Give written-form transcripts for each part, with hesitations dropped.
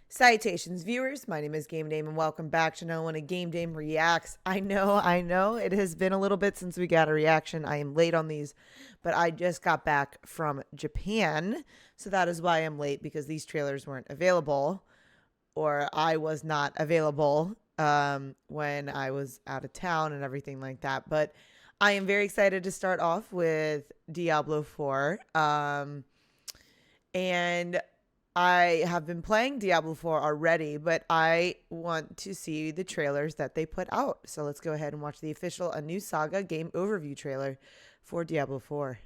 Salutations, viewers. My name is GameDame, and welcome back to another one of GameDame Reacts. I know, it has been a little bit since we got a reaction. I am late on these, but I just got back from Japan, so that is why I'm late, because these trailers weren't available, or I was not available when I was out of town and everything like that. But I am very excited to start off with Diablo 4. And I have been playing Diablo 4 already, but I want to see the trailers that they put out. So let's go ahead and watch the official A New Saga game overview trailer for Diablo 4.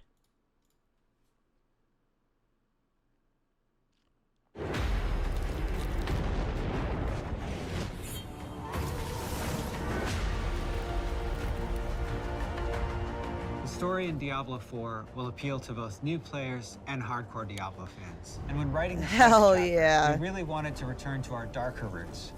The story in Diablo 4 will appeal to both new players and hardcore Diablo fans. And when writing the Hell chapter, yeah. we really wanted to return to our darker roots.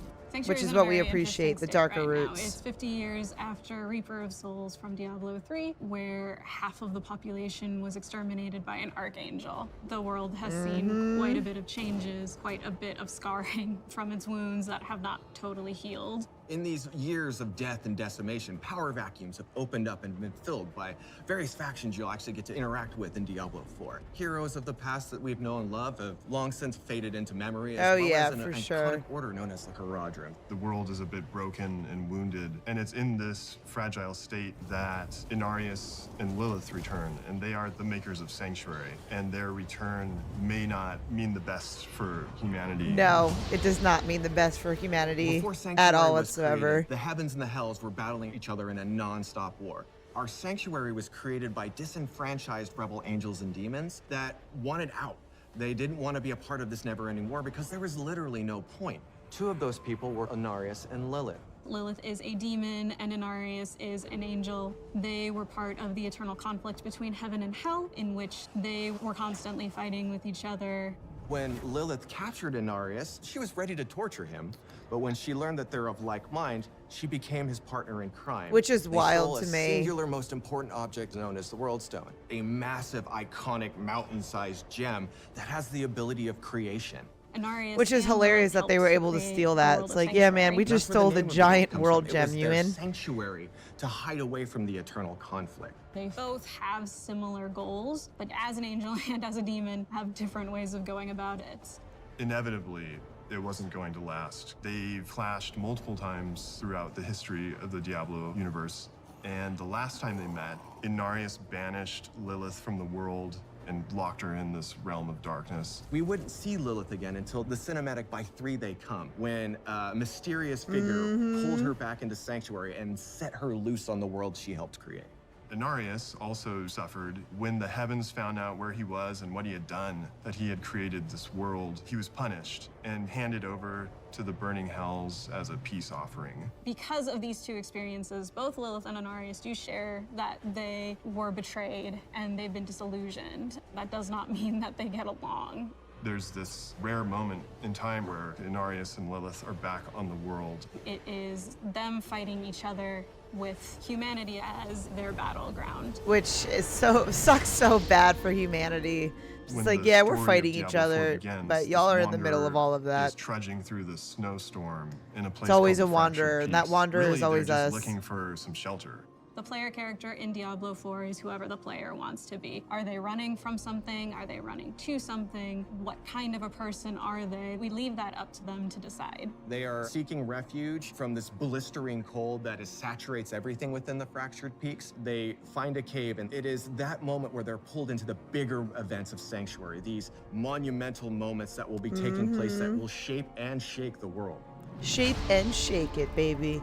Which is what we appreciate, the darker roots. It's 50 years after Reaper of Souls from Diablo 3, where half of the population was exterminated by an archangel. The world has seen quite a bit of changes, quite a bit of scarring from its wounds that have not totally healed. In these years of death and decimation, power vacuums have opened up and been filled by various factions you'll actually get to interact with in Diablo 4. Heroes of the past that we've known and loved have long since faded into memory, as well as an iconic order known as the Haradrim. The world is a bit broken and wounded, and it's in this fragile state that Inarius and Lilith return, and they are the makers of Sanctuary, and their return may not mean the best for humanity. No, it does not mean the best for humanity at all whatsoever. Created, the heavens and the hells were battling each other in a non-stop war. Our sanctuary was created by disenfranchised rebel angels and demons that wanted out. They didn't want to be a part of this never-ending war because there was literally no point. Two of those people were Inarius and Lilith. Lilith is a demon and Inarius is an angel. They were part of the eternal conflict between heaven and hell, in which they were constantly fighting with each other. When Lilith captured Inarius, she was ready to torture him, but when she learned that they're of like mind, she became his partner in crime. Which is wild to me. A singular, most important object known as the World Stone, a massive, iconic, mountain-sized gem that has the ability of creation. Inarius Which is hilarious that they were able to steal that. It's like, yeah, man, we just stole the giant world gem, you in? Sanctuary to hide away from the eternal conflict. They both have similar goals, but as an angel and as a demon, have different ways of going about it. Inevitably, it wasn't going to last. They've clashed multiple times throughout the history of the Diablo universe, and the last time they met, Inarius banished Lilith from the world and locked her in this realm of darkness. We wouldn't see Lilith again until the cinematic By 3 They Come, when a mysterious figure pulled her back into Sanctuary and set her loose on the world she helped create. Inarius also suffered when the heavens found out where he was and what he had done, that he had created this world. He was punished and handed over to the burning hells as a peace offering. Because of these two experiences, both Lilith and Inarius do share that they were betrayed and they've been disillusioned. That does not mean that they get along. There's this rare moment in time where Inarius and Lilith are back on the world. It is them fighting each other with humanity as their battleground. Which is sucks so bad for humanity. It's like, yeah, we're fighting each other, but y'all are in the middle of all of that. Is trudging through the snowstorm in a place. It's always called a the Fractured wanderer, and that Peaks. wanderer Really, is always they're us. just looking for some shelter. The player character in Diablo 4 is whoever the player wants to be. Are they running from something? Are they running to something? What kind of a person are they? We leave that up to them to decide. They are seeking refuge from this blistering cold that saturates everything within the Fractured Peaks. They find a cave, and it is that moment where they're pulled into the bigger events of Sanctuary, these monumental moments that will be taking place that will shape and shake the world. Shape and shake it, baby.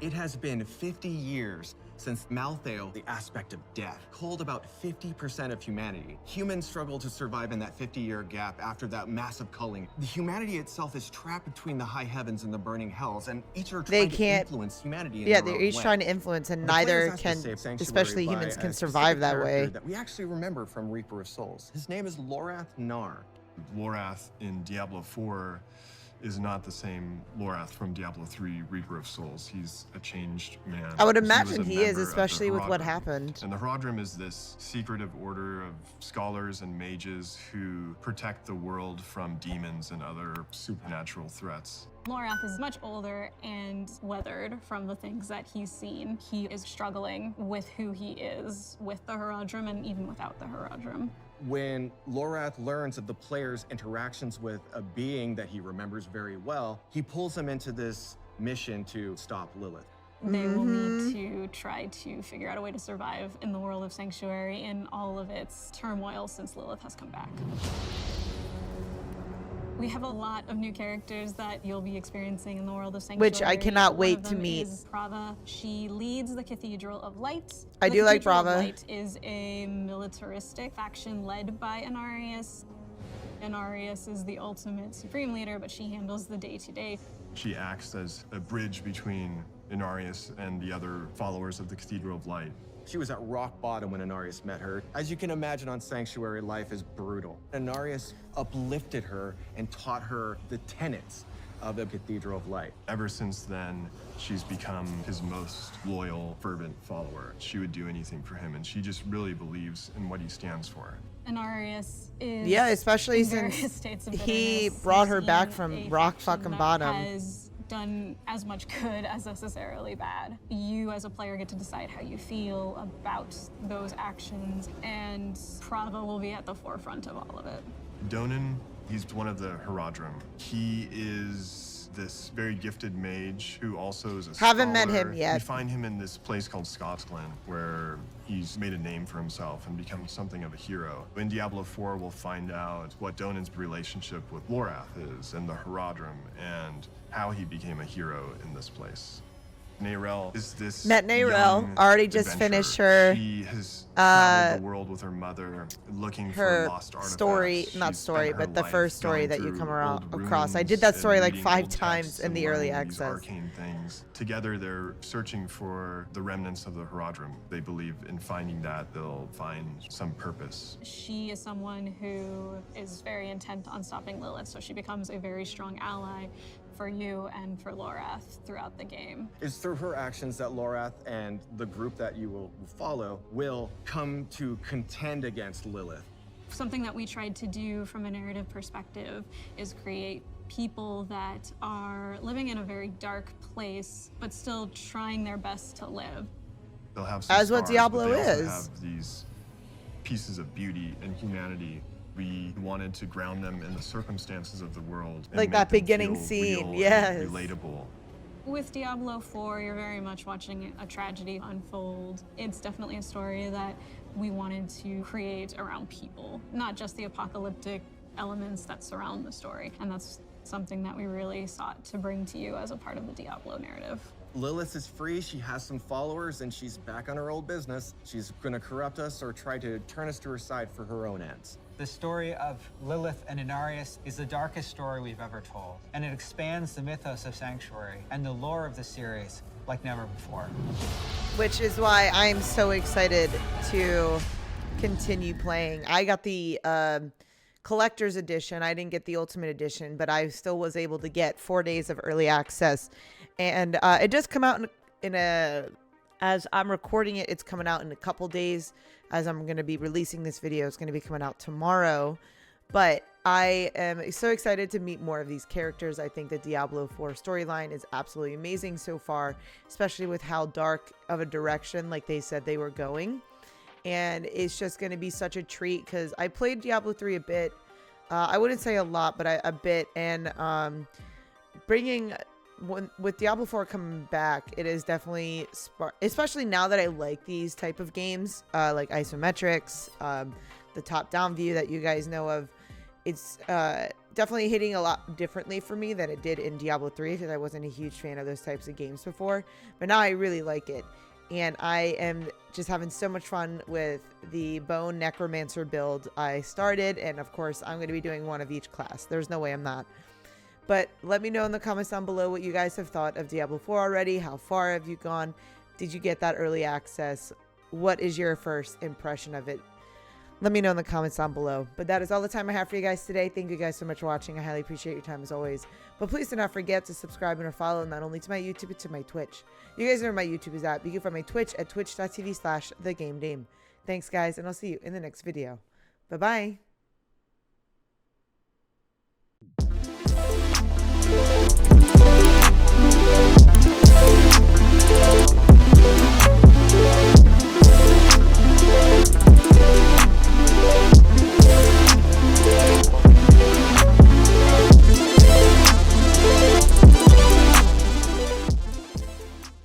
It has been 50 years since Malthael, the aspect of death, culled about 50% of humanity. Humans struggle to survive in that 50-year gap after that massive culling. The humanity itself is trapped between the high heavens and the burning hells, and each are trying to influence humanity in Yeah, their they're own each way. trying to influence, and The players neither asked to can, save Sanctuary especially by humans, can a survive specific that way. character that we actually remember from Reaper of Souls. His name is Lorath Nar. Lorath in Diablo 4 is not the same Lorath from Diablo 3 Reaper of Souls. He's a changed man. I would He was imagine a he is, member of the especially with what Horadrim. happened. And the Horadrim is this secretive order of scholars and mages who protect the world from demons and other supernatural threats. Lorath is much older and weathered from the things that he's seen. He is struggling with who he is with the Horadrim and even without the Horadrim. When Lorath learns of the player's interactions with a being that he remembers very well, he pulls him into this mission to stop Lilith. They will need to try to figure out a way to survive in the world of Sanctuary in all of its turmoil since Lilith has come back. We have a lot of new characters that you'll be experiencing in the world of Sanctuary. Which I cannot One wait of to them meet. is Brava. She leads the Cathedral of Light. I The do like Cathedral of Brava. Light is a militaristic faction led by Inarius. Inarius is the ultimate supreme leader, but she handles the day-to-day. She acts as a bridge between Inarius and the other followers of the Cathedral of Light. She was at rock bottom when Inarius met her. As you can imagine, on Sanctuary, life is brutal. Inarius uplifted her and taught her the tenets of the Cathedral of Light. Ever since then, she's become his most loyal, fervent follower. She would do anything for him, and she just really believes in what he stands for. Inarius is Yeah, especially in since various states of he bitterness. brought her He's back in from a rock faction fucking that bottom. Has done as much good as necessarily bad. You as a player get to decide how you feel about those actions, and Prava will be at the forefront of all of it. Donan, he's one of the Horadrim. He is this very gifted mage who also is a Haven't met scholar. him yet. We find him in this place called Scotsglen, where he's made a name for himself and become something of a hero. In Diablo 4, we'll find out what Donan's relationship with Lorath is and the Horadrim and how he became a hero in this place. Nayrel is this Met Nayrel. young Already just adventurer. finished her, She has traveled the world with her mother, looking her for lost artifacts. story, not She's story, spent her but the life first story going that you through come old across. I runes did that and story like reading 5 old times texts in and the early learning these access. arcane things. Together, they're searching for the remnants of the Horadrim. They believe in finding that they'll find some purpose. She is someone who is very intent on stopping Lilith, so she becomes a very strong ally for you and for Lorath throughout the game. It's through her actions that Lorath and the group that you will follow will come to contend against Lilith. Something that we tried to do from a narrative perspective is create people that are living in a very dark place, but still trying their best to live. They'll have some As what scars, Diablo but they also is. have these pieces of beauty and humanity. We wanted to ground them in the circumstances of the world. And Like make that them beginning feel scene, real and yes. relatable. With Diablo 4, you're very much watching a tragedy unfold. It's definitely a story that we wanted to create around people, not just the apocalyptic elements that surround the story. And that's something that we really sought to bring to you as a part of the Diablo narrative. Lilith is free, she has some followers, and she's back on her old business. She's gonna corrupt us or try to turn us to her side for her own ends. The story of Lilith and Inarius is the darkest story we've ever told, and it expands the mythos of Sanctuary and the lore of the series like never before. Which is why I'm so excited to continue playing. I got the collector's edition. I didn't get the ultimate edition, but I still was able to get 4 days of early access. And it does come out in a, as I'm recording it, it's coming out in a couple days. As I'm going to be releasing this video, it's going to be coming out tomorrow. But I am so excited to meet more of these characters. I think the Diablo 4 storyline is absolutely amazing so far, especially with how dark of a direction, like they said they were going. And it's just going to be such a treat because I played Diablo 3 a bit. I wouldn't say a lot, but a bit. And with Diablo 4 coming back, it is definitely, especially now that I like these type of games, like isometrics, the top-down view that you guys know of. It's definitely hitting a lot differently for me than it did in Diablo 3 because I wasn't a huge fan of those types of games before. But now I really like it. And I am just having so much fun with the Bone Necromancer build I started. And of course, I'm going to be doing one of each class. There's no way I'm not. But let me know in the comments down below what you guys have thought of Diablo 4 already. How far have you gone? Did you get that early access? What is your first impression of it? Let me know in the comments down below. But that is all the time I have for you guys today. Thank you guys so much for watching. I highly appreciate your time as always. But please do not forget to subscribe and or follow not only to my YouTube but to my Twitch. You guys know where my YouTube is at. You can find my Twitch at twitch.tv/thegamedame. Thanks guys, and I'll see you in the next video. Bye-bye.